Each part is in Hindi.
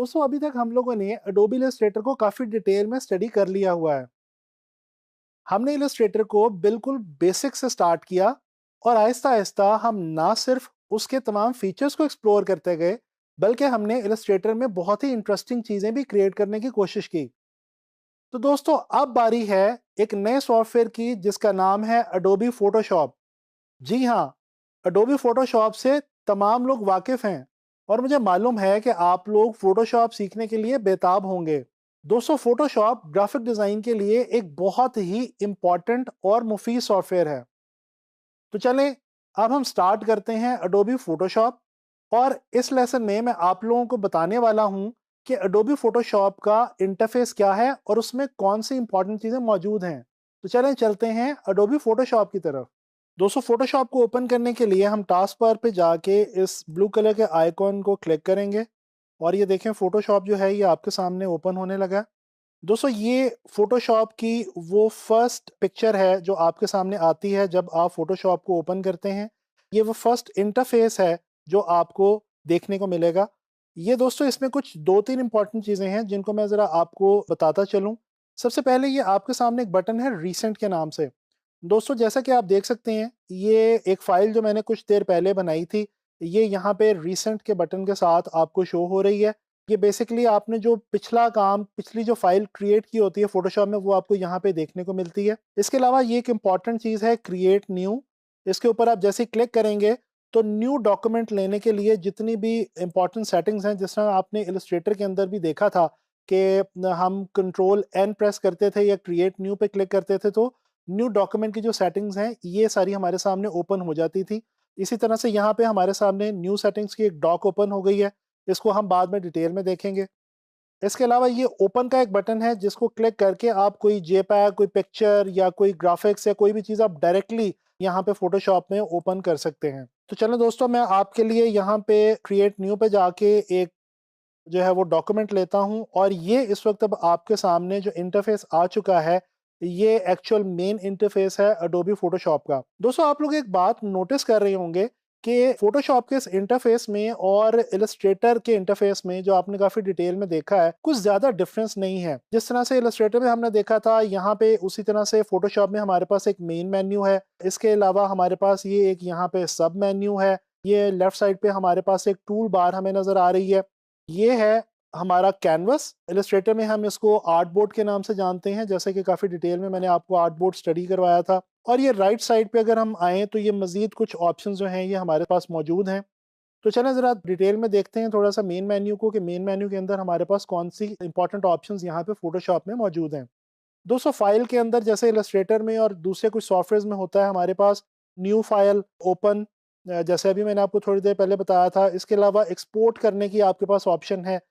दोस्तों अभी तक हम लोगों ने अडोबी इलस्ट्रेटर को काफ़ी डिटेल में स्टडी कर लिया हुआ है। हमने इलस्ट्रेटर को बिल्कुल बेसिक से स्टार्ट किया और आहिस्ता-आहिस्ता हम ना सिर्फ उसके तमाम फीचर्स को एक्सप्लोर करते गए, बल्कि हमने इलस्ट्रेटर में बहुत ही इंटरेस्टिंग चीज़ें भी क्रिएट करने की कोशिश की। तो दोस्तों अब बारी है एक नए सॉफ्टवेयर की जिसका नाम है अडोबी फ़ोटोशॉप। जी हाँ, अडोबी फ़ोटोशॉप से तमाम लोग वाकिफ़ हैं और मुझे मालूम है कि आप लोग फ़ोटोशॉप सीखने के लिए बेताब होंगे। दोस्तों फ़ोटोशॉप ग्राफ़िक डिज़ाइन के लिए एक बहुत ही इम्पोर्टेंट और मुफ़ीद सॉफ्टवेयर है। तो चलें, अब हम स्टार्ट करते हैं अडोबी फ़ोटोशॉप और इस लेसन में मैं आप लोगों को बताने वाला हूँ कि अडोबी फ़ोटोशॉप का इंटरफ़ेस क्या है और उसमें कौन-सी इम्पोर्टेंट चीज़ें मौजूद हैं। तो चलें चलते हैं अडोबी फ़ोटोशॉप की तरफ। दोस्तों फ़ोटोशॉप को ओपन करने के लिए हम टास्क बार पे जाके इस ब्लू कलर के आइकॉन को क्लिक करेंगे और ये देखें फ़ोटोशॉप जो है ये आपके सामने ओपन होने लगा है। दोस्तों ये फ़ोटोशॉप की वो फर्स्ट पिक्चर है जो आपके सामने आती है जब आप फ़ोटोशॉप को ओपन करते हैं। ये वो फर्स्ट इंटरफ़ेस है जो आपको देखने को मिलेगा। ये दोस्तों इसमें कुछ 2-3 इम्पोर्टेंट चीज़ें हैं जिनको मैं ज़रा आपको बताता चलूँ। सबसे पहले ये आपके सामने एक बटन है रीसेंट के नाम से। दोस्तों जैसा कि आप देख सकते हैं, ये एक फ़ाइल जो मैंने कुछ देर पहले बनाई थी, ये यहाँ पे रीसेंट के बटन के साथ आपको शो हो रही है। ये बेसिकली आपने जो पिछला काम, पिछली जो फ़ाइल क्रिएट की होती है फ़ोटोशॉप में, वो आपको यहाँ पे देखने को मिलती है। इसके अलावा ये एक इम्पॉर्टेंट चीज़ है क्रिएट न्यू। इसके ऊपर आप जैसे ही क्लिक करेंगे, तो न्यू डॉक्यूमेंट लेने के लिए जितनी भी इम्पॉर्टेंट सेटिंग्स हैं, जिस तरह आपने इलस्ट्रेटर के अंदर भी देखा था कि हम कंट्रोल एन प्रेस करते थे या क्रिएट न्यू पे क्लिक करते थे, तो न्यू डॉक्यूमेंट की जो सेटिंग्स हैं, ये सारी हमारे सामने ओपन हो जाती थी। इसी तरह से यहाँ पे हमारे सामने न्यू सेटिंग्स की एक डॉक ओपन हो गई है। इसको हम बाद में डिटेल में देखेंगे। इसके अलावा ये ओपन का एक बटन है जिसको क्लिक करके आप कोई जेपीईजी, कोई पिक्चर या कोई ग्राफ़िक्स या कोई भी चीज़ आप डायरेक्टली यहाँ पे फ़ोटोशॉप में ओपन कर सकते हैं। तो चलें दोस्तों, मैं आपके लिए यहाँ पे क्रिएट न्यू पे जाके एक जो है वो डॉक्यूमेंट लेता हूँ और ये इस वक़्त अब आपके सामने जो इंटरफ़ेस आ चुका है, ये एक्चुअल मेन इंटरफ़ेस है अडोबी फ़ोटोशॉप का। दोस्तों आप लोग एक बात नोटिस कर रहे होंगे कि फ़ोटोशॉप के इस इंटरफ़ेस में और इलस्ट्रेटर के इंटरफ़ेस में जो आपने काफ़ी डिटेल में देखा है, कुछ ज़्यादा डिफ़रेंस नहीं है। जिस तरह से इलस्ट्रेटर में हमने देखा था, यहाँ पे उसी तरह से फ़ोटोशॉप में हमारे पास एक मेन मेन्यू है। इसके अलावा हमारे पास ये एक यहाँ पे सब मेन्यू है। ये लेफ़्ट साइड पे हमारे पास एक टूल बार हमें नज़र आ रही है। ये है हमारा कैनवस। इलस्ट्रेटर में हम इसको आर्टबोर्ड के नाम से जानते हैं, जैसे कि काफ़ी डिटेल में मैंने आपको आर्टबोर्ड स्टडी करवाया था। और ये राइट साइड पे अगर हम आएँ तो ये मज़ीद कुछ ऑप्शंस जो हैं ये हमारे पास मौजूद हैं। तो चलें ज़रा डिटेल में देखते हैं थोड़ा-सा मेन मेन्यू को कि मेन मेन्यू के अंदर हमारे पास कौन-सी इंपॉर्टेंट ऑप्शंस यहाँ पे फ़ोटोशॉप में मौजूद हैं। दोस्तों फ़ाइल के अंदर जैसे इलस्ट्रेटर में और दूसरे कुछ सॉफ्टवेयर्स में होता है हमारे पास न्यू फ़ाइल, ओपन, जैसे अभी मैंने आपको थोड़ी देर पहले बताया था। इसके अलावा एक्सपोर्ट करने की आपके पास ऑप्शन है।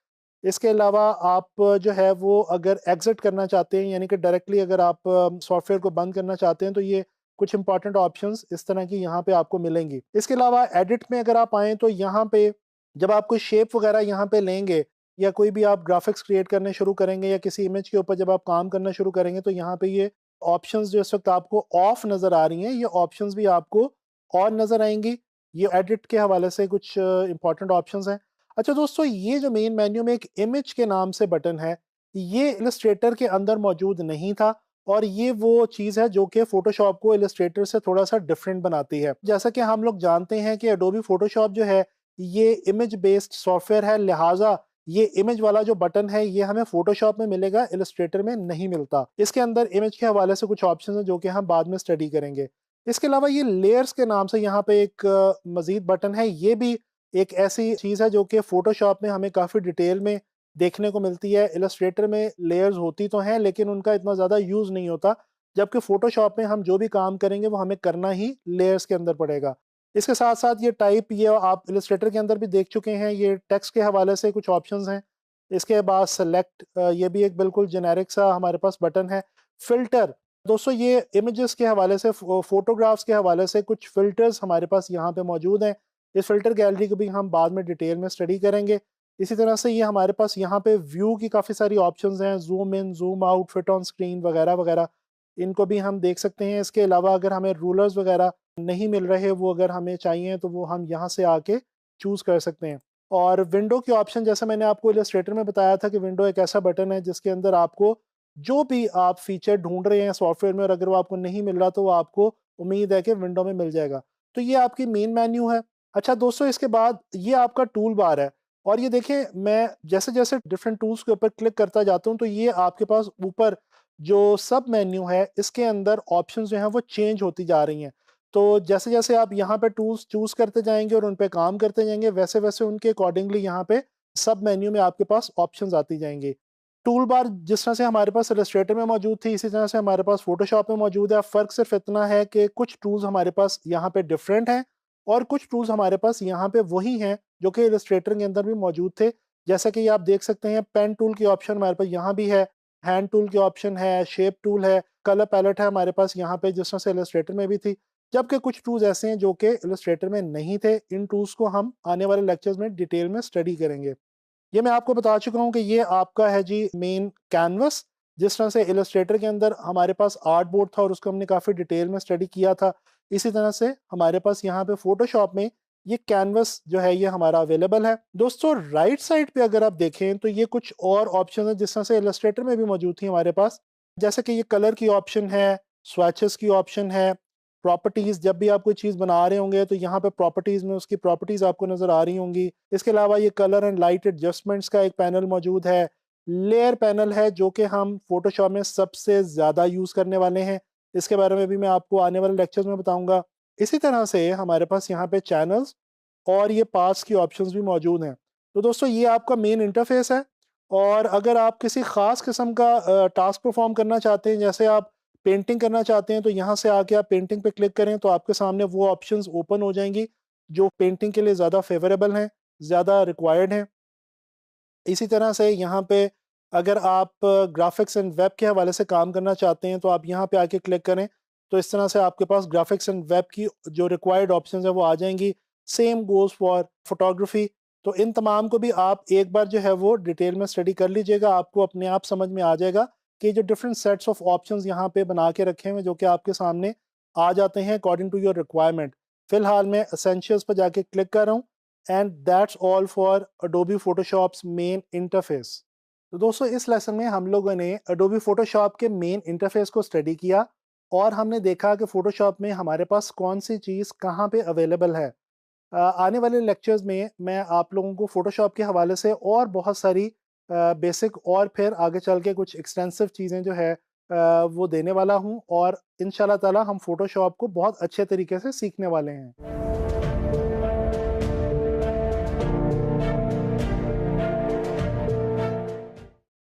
इसके अलावा आप जो है वो अगर एग्ज़िट करना चाहते हैं, यानी कि डायरेक्टली अगर आप सॉफ्टवेयर को बंद करना चाहते हैं, तो ये कुछ इंपॉर्टेंट ऑप्शंस इस तरह की यहाँ पे आपको मिलेंगी। इसके अलावा एडिट में अगर आप आएँ तो यहाँ पे जब आप कोई शेप वगैरह यहाँ पे लेंगे या कोई भी आप ग्राफ़िक्स क्रिएट करने शुरू करेंगे या किसी इमेज के ऊपर जब आप काम करना शुरू करेंगे, तो यहाँ पे ये ऑप्शंस जो इस वक़्त आपको ऑफ नज़र आ रही हैं, ये ऑप्शंस भी आपको ऑन नज़र आएँगी। ये एडिट के हवाले से कुछ इंपॉर्टेंट ऑप्शंस हैं। अच्छा दोस्तों, ये जो मेन मेन्यू में एक इमेज के नाम से बटन है, ये इलस्ट्रेटर के अंदर मौजूद नहीं था और ये वो चीज़ है जो कि फ़ोटोशॉप को इलस्ट्रेटर से थोड़ा-सा डिफरेंट बनाती है। जैसा कि हम लोग जानते हैं कि एडोबी फ़ोटोशॉप जो है, ये इमेज बेस्ड सॉफ्टवेयर है, लिहाज़ा ये इमेज वाला जो बटन है, ये हमें फ़ोटोशॉप में मिलेगा, इलस्ट्रेटर में नहीं मिलता। इसके अंदर इमेज के हवाले से कुछ ऑप्शंस हैं जो कि हम बाद में स्टडी करेंगे। इसके अलावा ये लेयर्स के नाम से यहाँ पे एक मज़ीद बटन है, ये भी एक ऐसी चीज़ है जो कि फ़ोटोशॉप में हमें काफ़ी डिटेल में देखने को मिलती है। इलस्ट्रेटर में लेयर्स होती तो हैं लेकिन उनका इतना ज़्यादा यूज़ नहीं होता, जबकि फ़ोटोशॉप में हम जो भी काम करेंगे वो हमें करना ही लेयर्स के अंदर पड़ेगा। इसके साथ-साथ ये टाइप, ये आप इलस्ट्रेटर के अंदर भी देख चुके हैं, ये टेक्स्ट के हवाले से कुछ ऑप्शंस हैं। इसके बाद सेलेक्ट, ये भी एक बिल्कुल जेनेरिक सा हमारे पास बटन है। फ़िल्टर, दोस्तों ये इमेजेस के हवाले से, फ़ोटोग्राफ्स के हवाले से कुछ फ़िल्टर्स हमारे पास यहाँ पे मौजूद हैं। इस फ़िल्टर गैलरी को भी हम बाद में डिटेल में स्टडी करेंगे। इसी तरह से ये हमारे पास यहाँ पे व्यू की काफ़ी सारी ऑप्शंस हैं, zoom in, zoom out, fit on screen वगैरह-वगैरह, इनको भी हम देख सकते हैं। इसके अलावा अगर हमें रूलर्स वगैरह नहीं मिल रहे, वो अगर हमें चाहिए तो वो हम यहाँ से आके चूज़ कर सकते हैं। और विंडो के ऑप्शन, जैसे मैंने आपको इलस्ट्रेटर में बताया था कि विंडो एक ऐसा बटन है जिसके अंदर आपको जो भी आप फीचर ढूंढ रहे हैं सॉफ्टवेयर में, और अगर वो आपको नहीं मिल रहा तो वो आपको उम्मीद है कि विंडो में मिल जाएगा। तो ये आपकी मेन मेन्यू है। अच्छा दोस्तों, इसके बाद ये आपका टूल बार है, और ये देखें मैं जैसे जैसे डिफरेंट टूल्स के ऊपर क्लिक करता जाता हूँ तो ये आपके पास ऊपर जो सब मेन्यू है इसके अंदर ऑप्शंस जो हैं वो चेंज होती जा रही हैं। तो जैसे जैसे आप यहाँ पे टूल्स चूज करते जाएंगे और उन पे काम करते जाएंगे, वैसे वैसे उनके अकॉर्डिंगली यहाँ पे सब मेन्यू में आपके पास ऑप्शंस आती जाएंगी। टूल बार जिस तरह से हमारे पास इलस्ट्रेटर में मौजूद थी, इसी तरह से हमारे पास फोटोशॉप में मौजूद है। फ़र्क सिर्फ इतना है कि कुछ टूल्स हमारे पास यहाँ पे डिफरेंट हैं और कुछ टूल्स हमारे पास यहाँ पे वही हैं जो कि इलस्ट्रेटर के अंदर भी मौजूद थे। जैसा कि ये आप देख सकते हैं, पेन टूल की ऑप्शन हमारे पास यहाँ भी है, हैंड टूल की ऑप्शन है, शेप टूल है, कलर पैलेट है हमारे पास यहाँ पे जिस तरह से इलस्ट्रेटर में भी थी। जबकि कुछ टूल्स ऐसे हैं जो कि इलस्ट्रेटर में नहीं थे। इन टूल्स को हम आने वाले लेक्चर्स में डिटेल में स्टडी करेंगे। ये मैं आपको बता चुका हूँ कि ये आपका है जी मेन कैनवस। जिस तरह से इलस्ट्रेटर के अंदर हमारे पास आर्ट बोर्ड था और उसको हमने काफ़ी डिटेल में स्टडी किया था, इसी तरह से हमारे पास यहाँ पे फोटोशॉप में ये कैनवस जो है ये हमारा अवेलेबल है। दोस्तों राइट साइड पे अगर आप देखें तो ये कुछ और ऑप्शन है जिस तरह से इलस्ट्रेटर में भी मौजूद थी हमारे पास, जैसे कि ये कलर की ऑप्शन है, स्वैचेस की ऑप्शन है, प्रॉपर्टीज़। जब भी आप कोई चीज़ बना रहे होंगे तो यहाँ पे प्रॉपर्टीज़ में उसकी प्रॉपर्टीज़ आपको नज़र आ रही होंगी। इसके अलावा ये कलर एंड लाइट एडजस्टमेंट्स का एक पैनल मौजूद है। लेयर पैनल है जो कि हम फोटोशॉप में सबसे ज़्यादा यूज़ करने वाले हैं। इसके बारे में भी मैं आपको आने वाले लेक्चर्स में बताऊँगा। इसी तरह से हमारे पास यहाँ पे चैनल्स और ये पास की ऑप्शंस भी मौजूद हैं। तो दोस्तों ये आपका मेन इंटरफेस है। और अगर आप किसी ख़ास किस्म का टास्क परफॉर्म करना चाहते हैं, जैसे आप पेंटिंग करना चाहते हैं, तो यहाँ से आके आप पेंटिंग पे क्लिक करें तो आपके सामने वो ऑप्शंस ओपन हो जाएंगी जो पेंटिंग के लिए ज़्यादा फेवरेबल हैं, ज़्यादा रिक्वायर्ड हैं। इसी तरह से यहाँ पे अगर आप ग्राफिक्स एंड वेब के हवाले से काम करना चाहते हैं तो आप यहाँ पे आके क्लिक करें, तो इस तरह से आपके पास ग्राफिक्स एंड वेब की जो रिक्वायर्ड ऑप्शंस हैं वो आ जाएंगी। Same goes for photography. तो इन तमाम को भी आप एक बार जो है वो डिटेल में स्टडी कर लीजिएगा, आपको अपने आप समझ में आ जाएगा कि जो डिफरेंट सेट्स ऑफ ऑप्शंस यहाँ पे बना के रखे हुए हैं जो कि आपके सामने आ जाते हैं अकॉर्डिंग टू योर रिक्वायरमेंट। फिलहाल मैं एसेंशियल्स पर जाके क्लिक कर रहा हूँ। And that's all for Adobe Photoshops main interface. तो दोस्तों इस लेसन में हम लोगों ने अडोबी फोटोशॉप के मेन इंटरफेस को स्टडी किया और हमने देखा कि फोटोशॉप में हमारे पास कौन सी चीज़ कहाँ पे अवेलेबल है। आने वाले लेक्चर्स में मैं आप लोगों को फोटोशॉप के हवाले से और बहुत सारी बेसिक और फिर आगे चल के कुछ एक्सटेंसिव चीज़ें जो है वो देने वाला हूँ, और इंशाल्लाह ताला हम फोटोशॉप को बहुत अच्छे तरीके से सीखने वाले हैं।